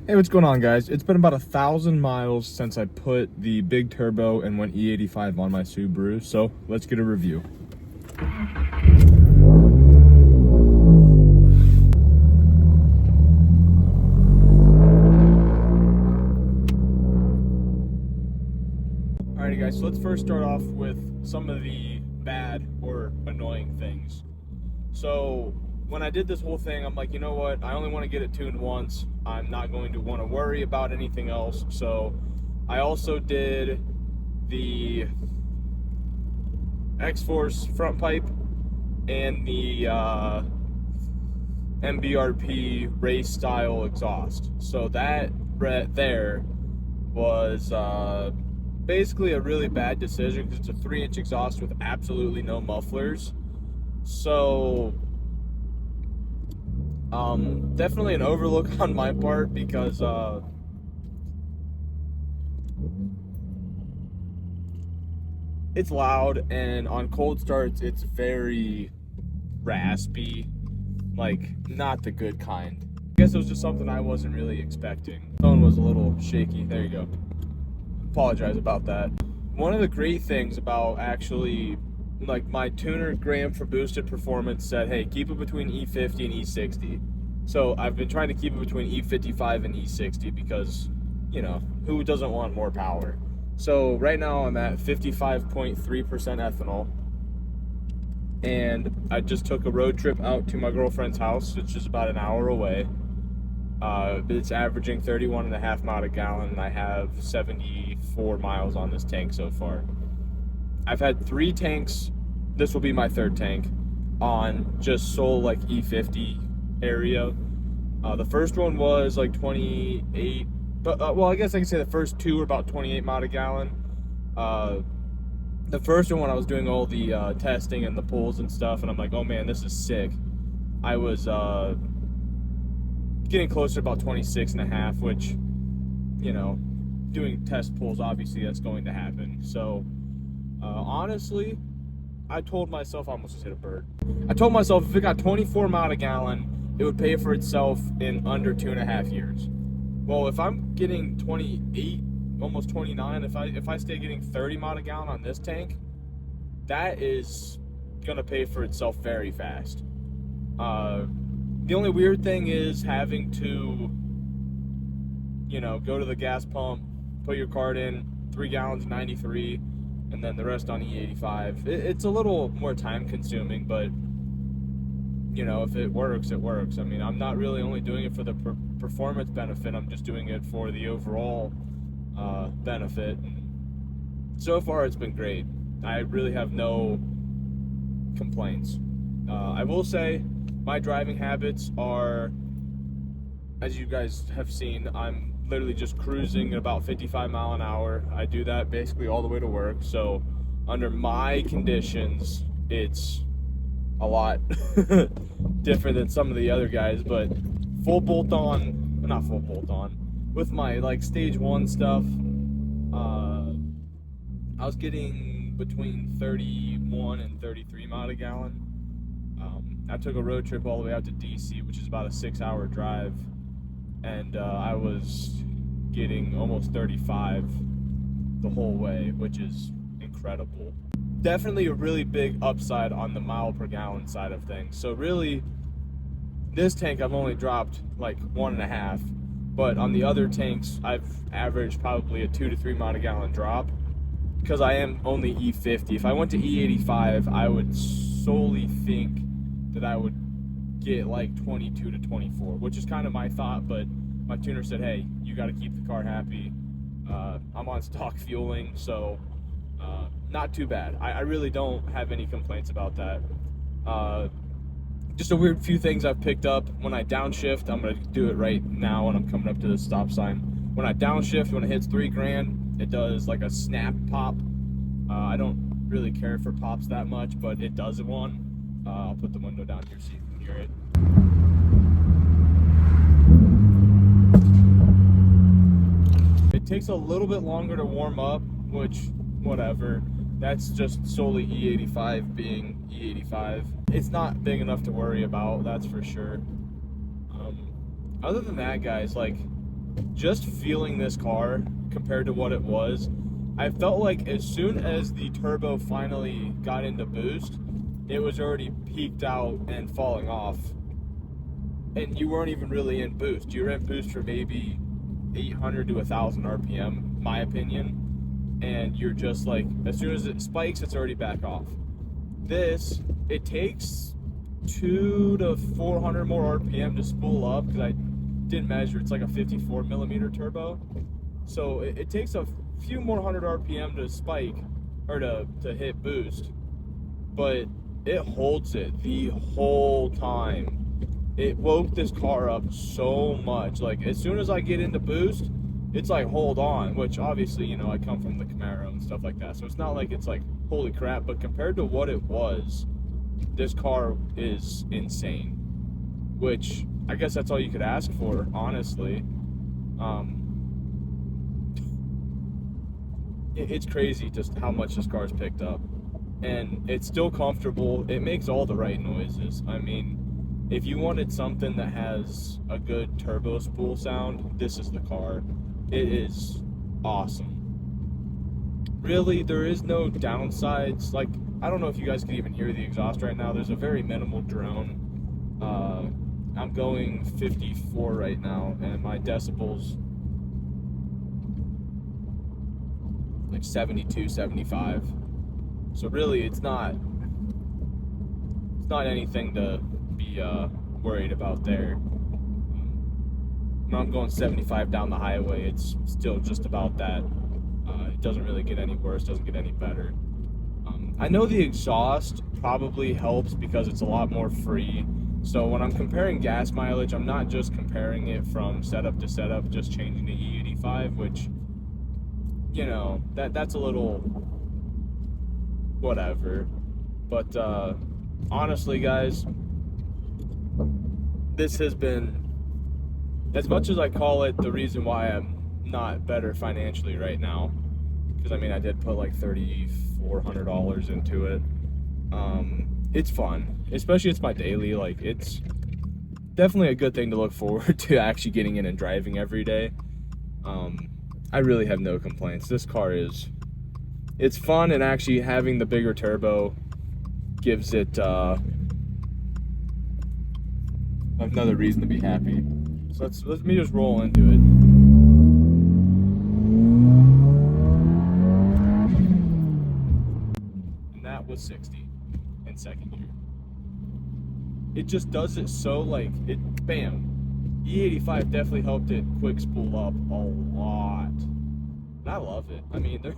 Hey, what's going on, guys? It's been about 1,000 miles since I put the big turbo and went E85 on my Subaru, so let's get a review. Alrighty, guys, so let's first start off with some of the bad or annoying things. So when I did this whole thing, I'm like, you know what? I only want to get it tuned once. I'm not going to want to worry about anything else. So I also did the X-Force front pipe and the MBRP race style exhaust. So that right there was basically a really bad decision because it's a 3-inch exhaust with absolutely no mufflers. So definitely an overlook on my part because it's loud, and on cold starts it's very raspy, like not the good kind. I guess it was just something I wasn't really expecting. Phone was a little shaky. There you go. Apologize about that. One of the great things about actually, like, my tuner Graham for boosted performance said, hey, keep it between E50 and E60. So I've been trying to keep it between E55 and E60 because, you know, who doesn't want more power? So right now I'm at 55.3% ethanol, and I just took a road trip out to my girlfriend's house, which is about an hour away. It's averaging 31.5 miles a gallon, and I have 74 miles on this tank so far. I've had 3 tanks, this will be my 3rd tank, on just sole like E50 area. The first one was like 28, but well, I guess I can say the first 2 were about 28 miles a gallon. The first one, when I was doing all the testing and the pulls and stuff, and I'm like, oh man, this is sick. I was getting closer to about 26.5, which, you know, doing test pulls, obviously that's going to happen. So honestly, I told myself, I almost just hit a bird. I told myself if it got 24 miles a gallon, it would pay for itself in under 2.5 years. Well, if I'm getting 28, almost 29, if I stay getting 30 miles a gallon on this tank, that is gonna pay for itself very fast. The only weird thing is having to, you know, go to the gas pump, put your card in, 3 gallons, 93, and then the rest on E85. It's a little more time consuming, but, you know, if it works, it works. I mean, I'm not really only doing it for the performance benefit, I'm just doing it for the overall benefit. So far, it's been great. I really have no complaints. I will say, my driving habits are, as you guys have seen, I'm literally just cruising at about 55 miles an hour. I do that basically all the way to work. So under my conditions, it's a lot different than some of the other guys, but full bolt on, not full bolt on, with my like stage 1 stuff, I was getting between 31 and 33 miles a gallon. I took a road trip all the way out to DC, which is about a 6-hour drive, and I was getting almost 35 the whole way, which is incredible. Definitely a really big upside on the mile per gallon side of things. So really, this tank I've only dropped like 1.5, but on the other tanks I've averaged probably a 2 to 3 mile a gallon drop because I am only E50. If I went to E85, I would solely think that I would get like 22 to 24, which is kind of my thought, but my tuner said, hey, you got to keep the car happy. I'm on stock fueling, so not too bad. I really don't have any complaints about that. Just a weird few things I've picked up when I downshift. I'm going to do it right now when I'm coming up to the stop sign. When I downshift, when it hits 3 grand, it does like a snap pop. I don't really care for pops that much, but it does one. I'll put the window down here so you can hear it. It takes a little bit longer to warm up, which, whatever. That's just solely E85 being E85. It's not big enough to worry about, that's for sure. Other than that, guys, like, just feeling this car compared to what it was, I felt like as soon as the turbo finally got into boost, it was already peaked out and falling off. And you weren't even really in boost. You were in boost for maybe 800 to 1,000 RPM, my opinion. And you're just like, as soon as it spikes, it's already back off. This, it takes 200 to 400 more RPM to spool up, because I didn't measure. It's like a 54 millimeter turbo. So it takes a few more 100 RPM to spike, or to hit boost. But it holds it the whole time. It woke this car up so much. Like, as soon as I get into boost, it's like, hold on, which obviously, you know, I come from the Camaro and stuff like that, so it's not like it's like, holy crap, but compared to what it was, this car is insane, which I guess that's all you could ask for, honestly. It's crazy just how much this car's picked up, and it's still comfortable. It makes all the right noises. I mean, if you wanted something that has a good turbo spool sound, this is the car. It is awesome. Really, there is no downsides. Like, I don't know if you guys can even hear the exhaust right now. There's a very minimal drone. I'm going 54 right now, and my decibels like 72, 75. So really, it's not anything to be worried about there. When I'm going 75 down the highway, it's still just about that. It doesn't really get any worse, doesn't get any better. I know the exhaust probably helps because it's a lot more free. So when I'm comparing gas mileage, I'm not just comparing it from setup to setup, just changing to E85, which, you know, that's a little whatever. But honestly, guys, this has been, as much as I call it the reason why I'm not better financially right now, because I mean, I did put like $3,400 into it. It's fun, especially it's my daily. Like, it's definitely a good thing to look forward to, actually getting in and driving every day. I really have no complaints. This car it's fun, and actually having the bigger turbo gives it another reason to be happy. So let me just roll into it. And that was 60 in second gear. It just does it so, like, it, bam. E85 definitely helped it quick spool up a lot. And I love it. I mean,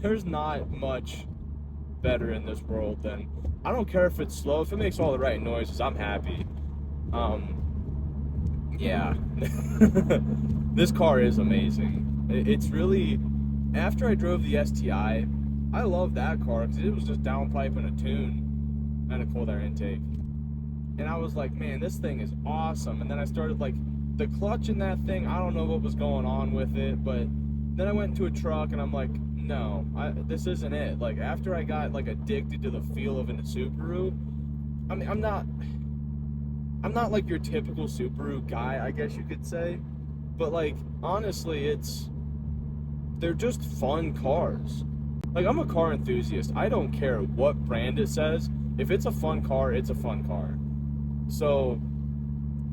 there's not much better in this world than, I don't care if it's slow, if it makes all the right noises, I'm happy. Yeah. This car is amazing. It's really, after I drove the STI, I love that car because it was just downpipe and a tune and a cold air intake. And I was like, man, this thing is awesome. And then I started, like, the clutch in that thing, I don't know what was going on with it, but then I went into a truck and I'm like, no, this isn't it. Like, after I got, like, addicted to the feel of a Subaru, I mean, I'm not like your typical Subaru guy, I guess you could say, but, like, honestly, they're just fun cars. Like, I'm a car enthusiast. I don't care what brand it says. If it's a fun car, it's a fun car. So,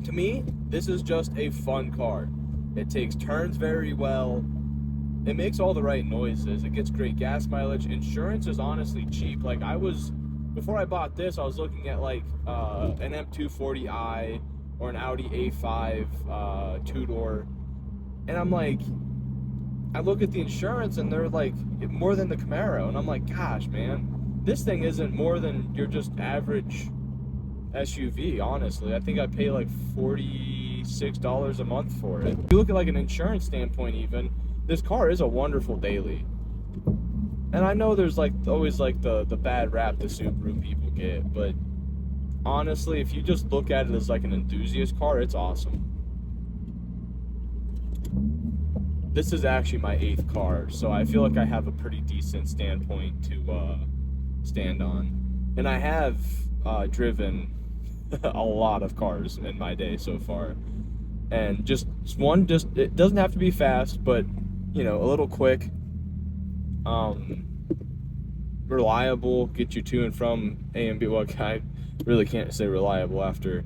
to me, this is just a fun car. It takes turns very well. It makes all the right noises. It gets great gas mileage. Insurance is honestly cheap. Like, before I bought this, I was looking at, like, an M240i or an Audi A5 two-door. And I'm like, I look at the insurance and they're like more than the Camaro. And I'm like, gosh, man, this thing isn't more than your just average SUV, honestly. I think I pay like $46 a month for it. If you look at like an insurance standpoint even, this car is a wonderful daily. And I know there's like always like the bad rap the Subaru people get, but honestly, if you just look at it as like an enthusiast car, it's awesome. This is actually my 8th car, so I feel like I have a pretty decent standpoint to stand on. And I have driven a lot of cars in my day so far. And just it doesn't have to be fast, but you know, a little quick, reliable, get you to and from A and B. Well, I really can't say reliable after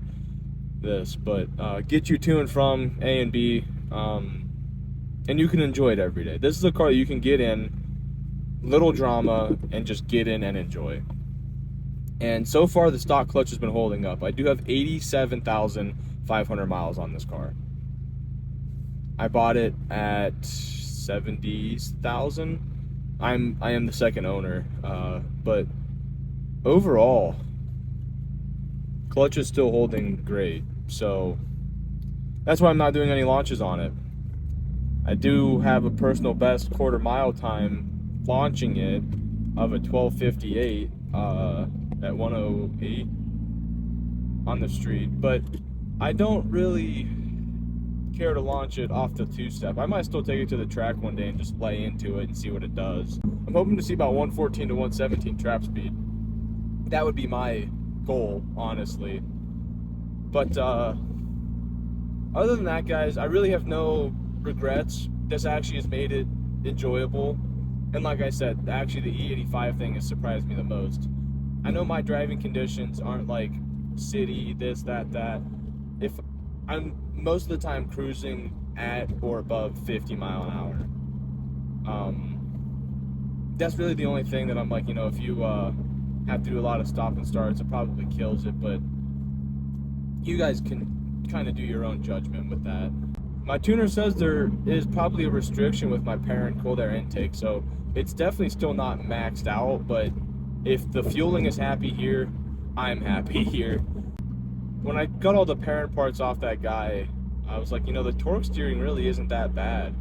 this, but get you to and from A and B, and you can enjoy it every day. This is a car you can get in, little drama, and just get in and enjoy. And so far, the stock clutch has been holding up. I do have 87,500 miles on this car. I bought it at 70,000. I am the second owner, but overall, clutch is still holding great. So that's why I'm not doing any launches on it. I do have a personal best quarter mile time launching it of a 12:58 at 108 on the street, but I don't really care to launch it off the two-step. I might still take it to the track one day and just lay into it and see what it does. I'm hoping to see about 114 to 117 trap speed. That would be my goal, honestly. But other than that, guys, I really have no regrets. This actually has made it enjoyable. And like I said, actually the E85 thing has surprised me the most. I know my driving conditions aren't like city, this, that. If I'm most of the time cruising at or above 50 mile an hour. That's really the only thing that I'm like, you know, if you have to do a lot of stop and starts, it probably kills it, but you guys can kind of do your own judgment with that. My tuner says there is probably a restriction with my parent cold air intake, so it's definitely still not maxed out, but if the fueling is happy here, I'm happy here. When I got all the parent parts off that guy, I was like, you know, the torque steering really isn't that bad.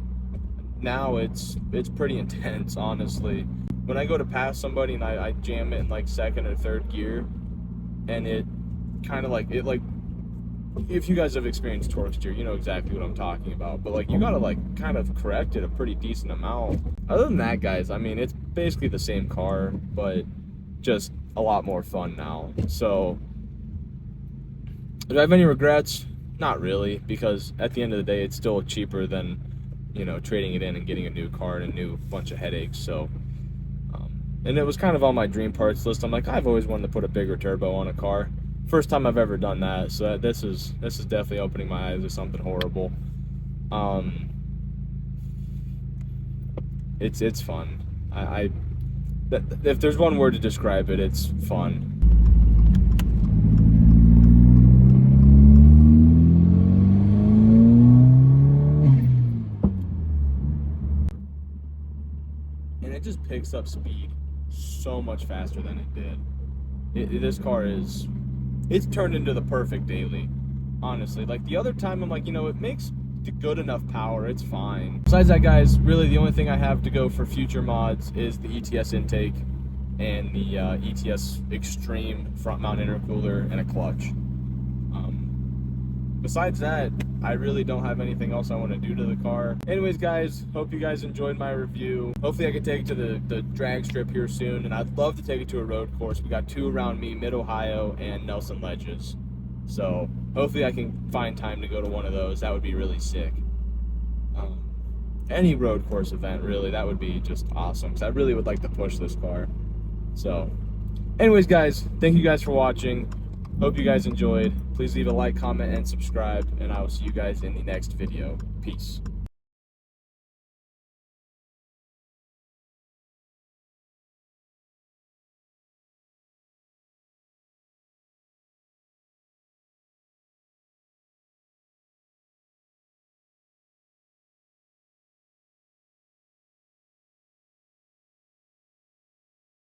Now it's pretty intense, honestly. When I go to pass somebody and I jam it in like second or third gear, and it kind of like, if you guys have experienced torque steer, you know exactly what I'm talking about. But like, you gotta like kind of correct it a pretty decent amount. Other than that, guys, I mean, it's basically the same car, but just a lot more fun now. So do I have any regrets? Not really, because at the end of the day, it's still cheaper than, you know, trading it in and getting a new car and a new bunch of headaches. So, and it was kind of on my dream parts list. I'm like, I've always wanted to put a bigger turbo on a car. First time I've ever done that, so this is definitely opening my eyes to something horrible. It's fun. If there's one word to describe it, it's fun. And it just picks up speed so much faster than it did. This car it's turned into the perfect daily, honestly. Like the other time, I'm like, you know, it makes good enough power, it's fine. Besides that, guys, really the only thing I have to go for future mods is the ETS intake and the ETS Extreme front mount intercooler and a clutch. Besides that, I really don't have anything else I want to do to the car. Anyways, guys, hope you guys enjoyed my review. Hopefully I can take it to the drag strip here soon, and I'd love to take it to a road course. We got 2 around me, Mid-Ohio and Nelson Ledges. So hopefully I can find time to go to one of those. That would be really sick. Any road course event, really, that would be just awesome, because I really would like to push this car. So anyways, guys, thank you guys for watching. Hope you guys enjoyed. Please leave a like, comment, and subscribe, and I will see you guys in the next video. Peace.